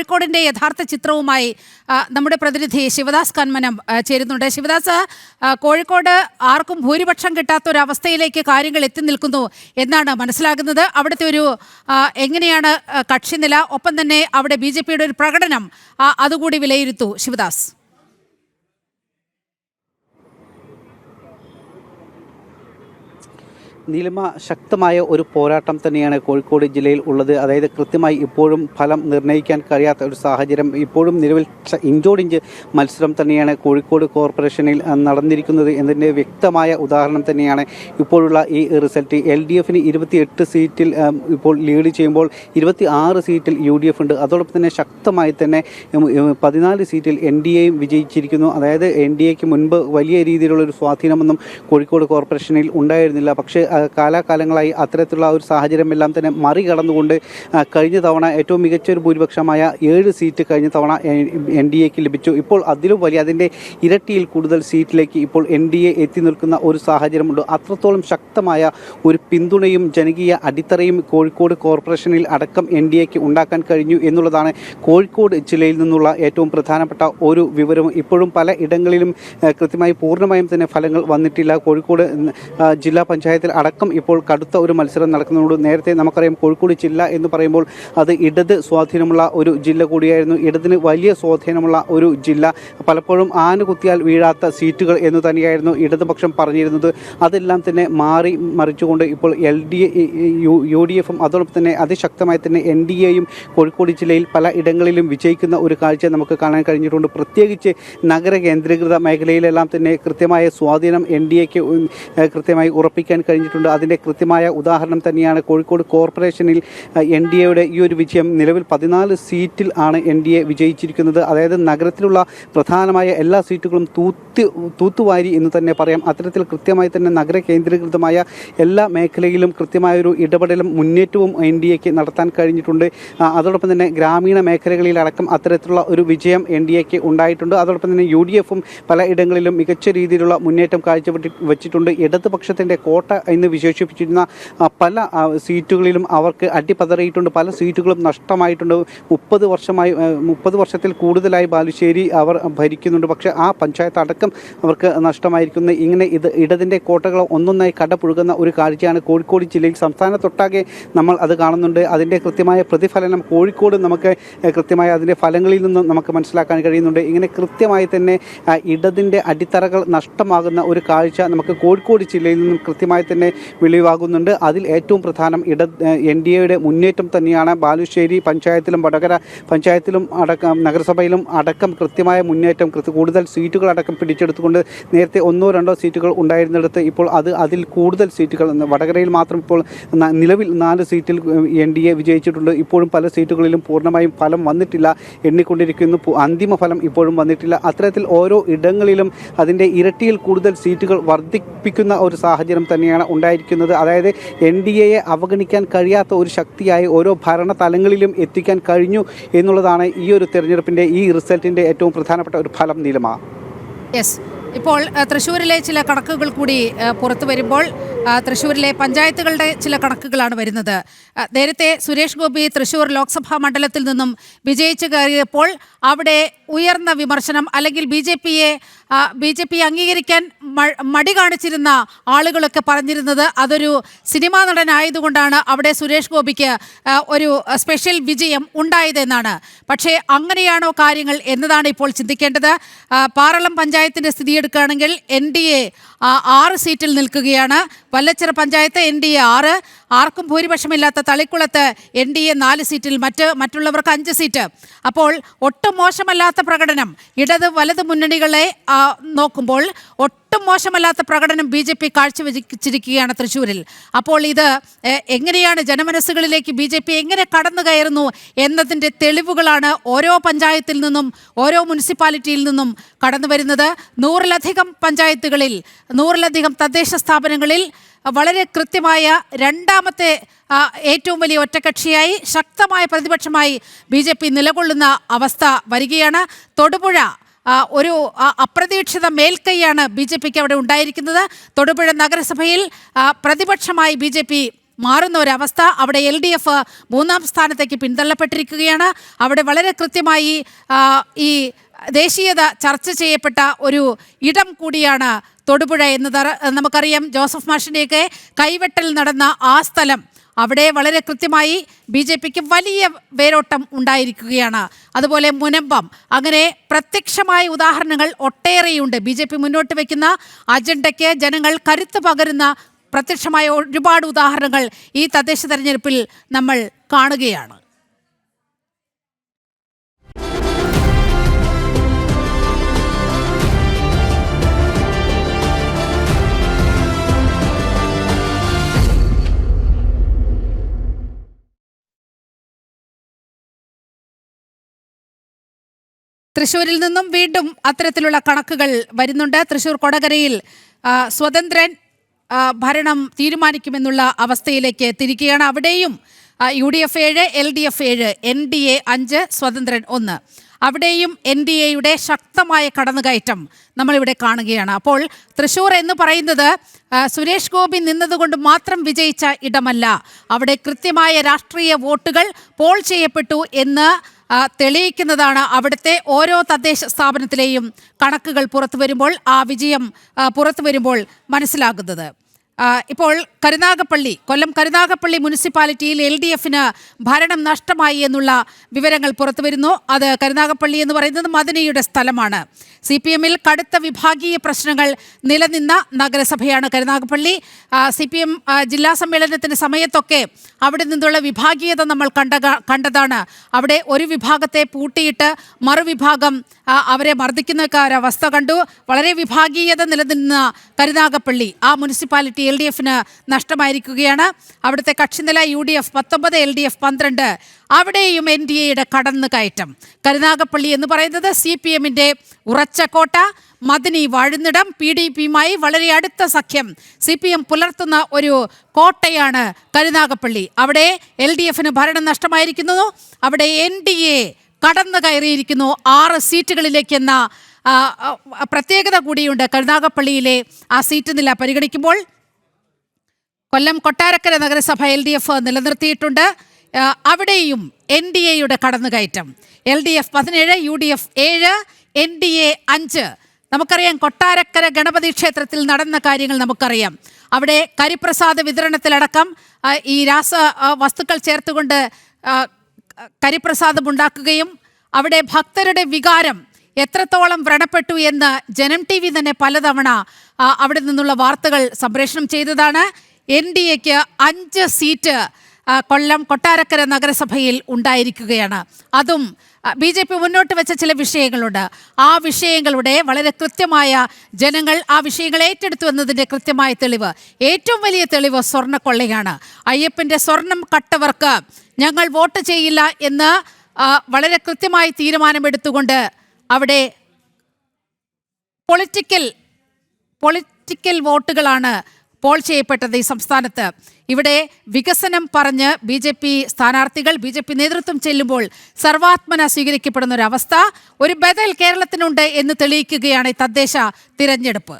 കോഴിക്കോടിൻ്റെ യഥാർത്ഥ ചിത്രവുമായി നമ്മുടെ പ്രതിനിധി ശിവദാസ് കന്മനം ചേരുന്നുണ്ട്. ശിവദാസ്, കോഴിക്കോട് ആർക്കും ഭൂരിപക്ഷം കിട്ടാത്ത ഒരു അവസ്ഥയിലേക്ക് കാര്യങ്ങൾ എത്തി നിൽക്കുന്നു എന്നാണ് മനസ്സിലാകുന്നത്. അവിടുത്തെ ഒരു എങ്ങനെയാണ് കക്ഷിനില, ഒപ്പം തന്നെ അവിടെ BJPയുടെ ഒരു പ്രകടനം അതുകൂടി വിലയിരുത്തൂ ശിവദാസ്. നീലിമ, ശക്തമായ ഒരു പോരാട്ടം തന്നെയാണ് കോഴിക്കോട് ജില്ലയിൽ ഉള്ളത്. അതായത് കൃത്യമായി ഇപ്പോഴും ഫലം നിർണ്ണയിക്കാൻ കഴിയാത്ത ഒരു സാഹചര്യം, ഇപ്പോഴും നിലവിൽ ഇഞ്ചോടിഞ്ച് മത്സരം തന്നെയാണ് കോഴിക്കോട് കോർപ്പറേഷനിൽ നടന്നിരിക്കുന്നത് എന്നതിൻ്റെ വ്യക്തമായ ഉദാഹരണം തന്നെയാണ് ഇപ്പോഴുള്ള ഈ റിസൾട്ട്. LDFന് 28 സീറ്റിൽ ഇപ്പോൾ ലീഡ് ചെയ്യുമ്പോൾ 26 സീറ്റിൽ UDF ഉണ്ട്. അതോടൊപ്പം തന്നെ ശക്തമായി തന്നെ 14 സീറ്റിൽ NDAയും വിജയിച്ചിരിക്കുന്നു. അതായത് NDAയ്ക്ക് മുൻപ് വലിയ രീതിയിലുള്ളൊരു സ്വാധീനമൊന്നും കോഴിക്കോട് കോർപ്പറേഷനിൽ ഉണ്ടായിരുന്നില്ല. പക്ഷേ കാലാകാലങ്ങളായി അത്തരത്തിലുള്ള ഒരു സാഹചര്യമെല്ലാം തന്നെ മറികടന്നുകൊണ്ട് കഴിഞ്ഞ തവണ ഏറ്റവും മികച്ച ഒരു ഭൂരിപക്ഷമായ 7 സീറ്റ് കഴിഞ്ഞ തവണ NDAയ്ക്ക് ലഭിച്ചു. ഇപ്പോൾ അതിലും വലിയ, അതിൻ്റെ ഇരട്ടിയിൽ കൂടുതൽ സീറ്റിലേക്ക് ഇപ്പോൾ NDA എത്തി നിൽക്കുന്ന ഒരു സാഹചര്യമുണ്ട്. അത്രത്തോളം ശക്തമായ ഒരു പിന്തുണയും ജനകീയ അടിത്തറയും കോഴിക്കോട് കോർപ്പറേഷനിൽ അടക്കം NDAയ്ക്ക് ഉണ്ടാക്കാൻ കഴിഞ്ഞു എന്നുള്ളതാണ് കോഴിക്കോട് ജില്ലയിൽ നിന്നുള്ള ഏറ്റവും പ്രധാനപ്പെട്ട ഒരു വിവരം. ഇപ്പോഴും പല ഇടങ്ങളിലും കൃത്യമായി പൂർണ്ണമായും തന്നെ ഫലങ്ങൾ വന്നിട്ടില്ല. കോഴിക്കോട് ജില്ലാ പഞ്ചായത്തിൽ അടക്കം ഇപ്പോൾ കടുത്ത ഒരു മത്സരം നടക്കുന്നുണ്ട്. നേരത്തെ നമുക്കറിയാം കോഴിക്കോട് ജില്ല എന്ന് പറയുമ്പോൾ അത് ഇടത് സ്വാധീനമുള്ള ഒരു ജില്ല കൂടിയായിരുന്നു. ഇടതിന് വലിയ സ്വാധീനമുള്ള ഒരു ജില്ല, പലപ്പോഴും ആന കുത്തിയാൽ വീഴാത്ത സീറ്റുകൾ എന്ന് തന്നെയായിരുന്നു ഇടതുപക്ഷം പറഞ്ഞിരുന്നത്. അതെല്ലാം തന്നെ മാറി മറിച്ചുകൊണ്ട് ഇപ്പോൾ UDFും അതോടൊപ്പം തന്നെ അതിശക്തമായി തന്നെ NDAയും കോഴിക്കോട് ജില്ലയിൽ പല ഇടങ്ങളിലും വിജയിക്കുന്ന ഒരു കാഴ്ച നമുക്ക് കാണാൻ കഴിഞ്ഞിട്ടുണ്ട്. പ്രത്യേകിച്ച് നഗര കേന്ദ്രീകൃത മേഖലയിലെല്ലാം തന്നെ കൃത്യമായ സ്വാധീനം NDAയ്ക്ക് കൃത്യമായി ഉറപ്പിക്കാൻ കഴിഞ്ഞിട്ടുണ്ട്. അതിൻ്റെ കൃത്യമായ ഉദാഹരണം തന്നെയാണ് കോഴിക്കോട് കോർപ്പറേഷനിൽ NDAയുടെ ഈ ഒരു വിജയം. നിലവിൽ 14 സീറ്റിൽ ആണ് NDA വിജയിച്ചിരിക്കുന്നത്. അതായത് നഗരത്തിലുള്ള പ്രധാനമായ എല്ലാ സീറ്റുകളും തൂത്തുവാരി എന്ന് തന്നെ പറയാം. അത്തരത്തിൽ കൃത്യമായി തന്നെ നഗര കേന്ദ്രീകൃതമായ എല്ലാ മേഖലയിലും കൃത്യമായൊരു ഇടപെടലും മുന്നേറ്റവും NDAയ്ക്ക് നടത്താൻ കഴിഞ്ഞിട്ടുണ്ട്. അതോടൊപ്പം തന്നെ ഗ്രാമീണ മേഖലകളിലടക്കം അത്തരത്തിലുള്ള ഒരു വിജയം NDAയ്ക്ക് ഉണ്ടായിട്ടുണ്ട്. അതോടൊപ്പം തന്നെ UDFും പല ഇടങ്ങളിലും മികച്ച രീതിയിലുള്ള മുന്നേറ്റം കാഴ്ചവെച്ചിട്ടുണ്ട്. ഇടതുപക്ഷത്തിൻ്റെ കോട്ട എന്ന് വിശേഷിപ്പിച്ചിരുന്ന പല സീറ്റുകളിലും അവർക്ക് അടിപതറിയിട്ടുണ്ട്. പല സീറ്റുകളും നഷ്ടമായിട്ടുണ്ട്. 30 വർഷത്തിൽ കൂടുതലായി ബാലുശ്ശേരി അവർ ഭരിക്കുന്നുണ്ട്. പക്ഷേ ആ പഞ്ചായത്ത് അടക്കം അവർക്ക് നഷ്ടമായിരിക്കുന്നു. ഇങ്ങനെ ഇടതിൻ്റെ കോട്ടകൾ ഒന്നൊന്നായി കടപുഴുകുന്ന ഒരു കാഴ്ചയാണ് കോഴിക്കോട് ജില്ലയിൽ സംസ്ഥാനത്തൊട്ടാകെ നമ്മൾ അത് കാണുന്നുണ്ട്. അതിൻ്റെ കൃത്യമായ പ്രതിഫലനം കോഴിക്കോട് നമുക്ക് കൃത്യമായ അതിൻ്റെ ഫലങ്ങളിൽ നിന്നും നമുക്ക് മനസ്സിലാക്കാൻ കഴിയുന്നുണ്ട്. ഇങ്ങനെ കൃത്യമായി തന്നെ ഇടതിൻ്റെ അടിത്തറകൾ നഷ്ടമാകുന്ന ഒരു കാഴ്ച നമുക്ക് കോഴിക്കോട് ജില്ലയിൽ നിന്നും കൃത്യമായി തന്നെ വെളിവാകുന്നുണ്ട്. അതിൽ ഏറ്റവും പ്രധാനം NDAയുടെ മുന്നേറ്റം തന്നെയാണ്. ബാലുശ്ശേരി പഞ്ചായത്തിലും വടകര പഞ്ചായത്തിലും അടക്കം നഗരസഭയിലും അടക്കം കൃത്യമായ മുന്നേറ്റം, കൂടുതൽ സീറ്റുകൾ അടക്കം പിടിച്ചെടുത്തുകൊണ്ട് നേരത്തെ 1-2 സീറ്റുകൾ ഉണ്ടായിരുന്നിടത്ത് ഇപ്പോൾ അതിൽ കൂടുതൽ സീറ്റുകൾ, വടകരയിൽ മാത്രം ഇപ്പോൾ നിലവിൽ 4 സീറ്റിൽ NDA വിജയിച്ചിട്ടുണ്ട്. ഇപ്പോഴും പല സീറ്റുകളിലും പൂർണ്ണമായും ഫലം വന്നിട്ടില്ല, എണ്ണിക്കൊണ്ടിരിക്കുന്നു. അന്തിമ ഫലം ഇപ്പോഴും വന്നിട്ടില്ല. അത്തരത്തിൽ ഓരോ ഇടങ്ങളിലും അതിൻ്റെ ഇരട്ടിയിൽ കൂടുതൽ സീറ്റുകൾ വർദ്ധിപ്പിക്കുന്ന ഒരു സാഹചര്യം തന്നെയാണ് ഉണ്ടായിരിക്കുന്നത്. അതായത് NDAയെ അവഗണിക്കാൻ കഴിയാത്ത ഒരു ശക്തിയായി ഓരോ ഭരണ തലങ്ങളിലും എത്തിക്കാൻ കഴിഞ്ഞു എന്നുള്ളതാണ് ഈ ഒരു തെരഞ്ഞെടുപ്പിൻ്റെ ഈ റിസൾട്ടിൻ്റെ ഏറ്റവും പ്രധാനപ്പെട്ട ഒരു ഫലം. നീലിമ, യെസ്, ഇപ്പോൾ തൃശ്ശൂരിലെ ചില കണക്കുകൾ കൂടി പുറത്തു വരുമ്പോൾ തൃശ്ശൂരിലെ പഞ്ചായത്തുകളുടെ ചില കണക്കുകളാണ് വരുന്നത്. നേരത്തെ സുരേഷ് ഗോപി തൃശ്ശൂർ ലോക്സഭാ മണ്ഡലത്തിൽ നിന്നും വിജയിച്ചു കയറിയപ്പോൾ അവിടെ ഉയർന്ന വിമർശനം, അല്ലെങ്കിൽ BJP അംഗീകരിക്കാൻ മടി കാണിച്ചിരുന്ന ആളുകളൊക്കെ പറഞ്ഞിരുന്നത് അതൊരു സിനിമാ നടനായതുകൊണ്ടാണ് അവിടെ സുരേഷ് ഗോപിക്ക് ഒരു സ്പെഷ്യൽ വിജയം ഉണ്ടായതെന്നാണ്. പക്ഷേ അങ്ങനെയാണോ കാര്യങ്ങൾ എന്നതാണ് ഇപ്പോൾ ചിന്തിക്കേണ്ടത്. പാറളം പഞ്ചായത്തിൻ്റെ സ്ഥിതി എടുക്കുകയാണെങ്കിൽ NDA 6 സീറ്റിൽ നിൽക്കുകയാണ്. വല്ലച്ചിറ പഞ്ചായത്ത് NDA 6, ആർക്കും ഭൂരിപക്ഷമില്ലാത്ത തളിക്കുളത്ത് NDA 4 സീറ്റിൽ, മറ്റുള്ളവർക്ക് 5 സീറ്റ്. അപ്പോൾ ഒട്ടും മോശമല്ലാത്ത പ്രകടനം, ഇടത് വലത് മുന്നണികളെ നോക്കുമ്പോൾ ഒട്ടും മോശമല്ലാത്ത പ്രകടനം BJP കാഴ്ചവെച്ചിരിക്കുകയാണ് തൃശ്ശൂരിൽ. അപ്പോൾ ഇത് എങ്ങനെയാണ് ജനമനസ്സുകളിലേക്ക് BJP എങ്ങനെ കടന്നു കയറുന്നു എന്നതിൻ്റെ തെളിവുകളാണ് ഓരോ പഞ്ചായത്തിൽ നിന്നും ഓരോ മുനിസിപ്പാലിറ്റിയിൽ നിന്നും കടന്നു വരുന്നത്. 100-ലധികം പഞ്ചായത്തുകളിൽ, 100-ലധികം തദ്ദേശ സ്ഥാപനങ്ങളിൽ വളരെ കൃത്യമായ രണ്ടാമത്തെ ഏറ്റവും വലിയ ഒറ്റക്കക്ഷിയായി ശക്തമായ പ്രതിപക്ഷമായി BJP നിലകൊള്ളുന്ന അവസ്ഥ വരികയാണ്. തൊടുപുഴ ഒരു അപ്രതീക്ഷിത മേൽക്കൈയാണ് BJPക്ക് അവിടെ ഉണ്ടായിരിക്കുന്നത്. തൊടുപുഴ നഗരസഭയിൽ പ്രതിപക്ഷമായി BJP മാറുന്ന ഒരവസ്ഥ. അവിടെ LDF 3-ാം സ്ഥാനത്തേക്ക് പിന്തള്ളപ്പെട്ടിരിക്കുകയാണ്. അവിടെ വളരെ കൃത്യമായി ഈ ദേശീയത ചർച്ച ചെയ്യപ്പെട്ട ഒരു ഇടം കൂടിയാണ് തൊടുപുഴ എന്നത് നമുക്കറിയാം. ജോസഫ് മാഷിൻ്റെയൊക്കെ കൈവെട്ടൽ നടന്ന ആ സ്ഥലം, അവിടെ വളരെ കൃത്യമായി BJPക്ക് വലിയ വേരോട്ടം ഉണ്ടായിരിക്കുകയാണ്. അതുപോലെ മുനമ്പം, അങ്ങനെ പ്രത്യക്ഷമായ ഉദാഹരണങ്ങൾ ഒട്ടേറെയുണ്ട്. BJP മുന്നോട്ട് വയ്ക്കുന്ന അജണ്ടയ്ക്ക് ജനങ്ങൾ കരുത്ത് പകരുന്ന പ്രത്യക്ഷമായ ഒരുപാട് ഉദാഹരണങ്ങൾ ഈ തദ്ദേശ തെരഞ്ഞെടുപ്പിൽ നമ്മൾ കാണുകയാണ്. തൃശ്ശൂരിൽ നിന്നും വീണ്ടും അത്തരത്തിലുള്ള കണക്കുകൾ വരുന്നുണ്ട്. തൃശ്ശൂർ കൊടകരയിൽ സ്വതന്ത്രൻ ഭരണം തീരുമാനിക്കുമെന്നുള്ള അവസ്ഥയിലേക്ക് തിരിക്കുകയാണ്. അവിടെയും UDF 7, LDF 7, NDA 5, സ്വതന്ത്രൻ 1. അവിടെയും NDAയുടെ ശക്തമായ കടന്നുകയറ്റം നമ്മളിവിടെ കാണുകയാണ്. അപ്പോൾ തൃശ്ശൂർ എന്ന് പറയുന്നത് സുരേഷ് ഗോപി നിന്നതുകൊണ്ട് മാത്രം വിജയിച്ച ഇടമല്ല. അവിടെ കൃത്യമായ രാഷ്ട്രീയ വോട്ടുകൾ പോൾ ചെയ്യപ്പെട്ടു എന്ന് തെളിയിക്കുന്നതാണ് അവിടുത്തെ ഓരോ തദ്ദേശ സ്ഥാപനത്തിലെയും കണക്കുകൾ പുറത്തു വരുമ്പോൾ, ആ വിജയം പുറത്തു വരുമ്പോൾ മനസ്സിലാകുന്നത്. ഇപ്പോൾ കൊല്ലം കരുനാഗപ്പള്ളി മുനിസിപ്പാലിറ്റിയിൽ LDFന് ഭരണം നഷ്ടമായി എന്നുള്ള വിവരങ്ങൾ പുറത്തു വരുന്നു. അത് കരുനാഗപ്പള്ളി എന്ന് പറയുന്നത് മദനിയുടെ സ്ഥലമാണ്. CPMൽ കടുത്ത വിഭാഗീയ പ്രശ്നങ്ങൾ നിലനിന്ന നഗരസഭയാണ് കരുനാഗപ്പള്ളി. CPM ജില്ലാ സമ്മേളനത്തിന് സമയത്തൊക്കെ അവിടെ നിന്നുള്ള വിഭാഗീയത നമ്മൾ കണ്ടതാണ്. അവിടെ ഒരു വിഭാഗത്തെ പൂട്ടിയിട്ട് മറുവിഭാഗം അവരെ മർദ്ദിക്കുന്ന ഒരവസ്ഥ കണ്ടു. വളരെ വിഭാഗീയത നിലനിന്ന കരുനാഗപ്പള്ളി ആ മുനിസിപ്പാലിറ്റി LDFന് നഷ്ടമായിരിക്കുകയാണ്. അവിടുത്തെ കക്ഷിനില UDF 19, LDF 12. അവിടെയും NDAയുടെ കടന്നുകയറ്റം. കരുനാഗപ്പള്ളി എന്ന് പറയുന്നത് CPMന്റെ ഉറച്ച കോട്ട, മദനി വാഴുന്നിടം, PDPയുമായി വളരെ അടുത്ത സഖ്യം CPM പുലർത്തുന്ന ഒരു കോട്ടയാണ് കരുനാഗപ്പള്ളി. അവിടെ LDFന് ഭരണം നഷ്ടമായിരിക്കുന്നു. അവിടെ NDA കടന്നു കയറിയിരിക്കുന്നു 6 സീറ്റുകളിലേക്കെന്ന പ്രത്യേകത കൂടിയുണ്ട്. കരുനാഗപ്പള്ളിയിലെ ആ സീറ്റ് നില പരിഗണിക്കുമ്പോൾ കൊല്ലം കൊട്ടാരക്കര നഗരസഭ LDF നിലനിർത്തിയിട്ടുണ്ട്. അവിടെയും NDAയുടെ കടന്നുകയറ്റം. LDF 17, UDF 7, NDA 5. നമുക്കറിയാം കൊട്ടാരക്കര ഗണപതി ക്ഷേത്രത്തിൽ നടന്ന കാര്യങ്ങൾ നമുക്കറിയാം. അവിടെ കരിപ്രസാദ വിതരണത്തിലടക്കം ഈ രാസ വസ്തുക്കൾ ചേർത്തുകൊണ്ട് കരിപ്രസാദം ഉണ്ടാക്കുകയും അവിടെ ഭക്തരുടെ വികാരം എത്രത്തോളം വ്രണപ്പെട്ടു എന്ന് ജനം TV തന്നെ പലതവണ അവിടെ നിന്നുള്ള വാർത്തകൾ സംപ്രേഷണം ചെയ്തതാണ്. NDAക്ക് 5 സീറ്റ് കൊല്ലം കൊട്ടാരക്കര നഗരസഭയിൽ ഉണ്ടായിരിക്കുകയാണ്. അതും BJP മുന്നോട്ട് വെച്ച ചില വിഷയങ്ങളുണ്ട്. ആ വിഷയങ്ങളുടെ വളരെ കൃത്യമായ ജനങ്ങൾ ആ വിഷയങ്ങൾ ഏറ്റെടുത്തു എന്നതിൻ്റെ കൃത്യമായ തെളിവ്, ഏറ്റവും വലിയ തെളിവ് സ്വർണ്ണക്കൊള്ളയാണ്. അയ്യപ്പൻ്റെ സ്വർണം കട്ടവർക്ക് ഞങ്ങൾ വോട്ട് ചെയ്യില്ല എന്ന് വളരെ കൃത്യമായി തീരുമാനമെടുത്തുകൊണ്ട് അവിടെ പൊളിറ്റിക്കൽ വോട്ടുകളാണ് പോൾ ചെയ്യപ്പെട്ടത് ഈ സംസ്ഥാനത്ത്. ഇവിടെ വികസനം പറഞ്ഞ് BJP സ്ഥാനാർത്ഥികൾ, BJP നേതൃത്വം ചെല്ലുമ്പോൾ സർവാത്മന സ്വീകരിക്കപ്പെടുന്ന ഒരവസ്ഥ, ഒരു ബദൽ കേരളത്തിനുണ്ട് എന്ന് തെളിയിക്കുകയാണ് ഈ തദ്ദേശ തിരഞ്ഞെടുപ്പ്.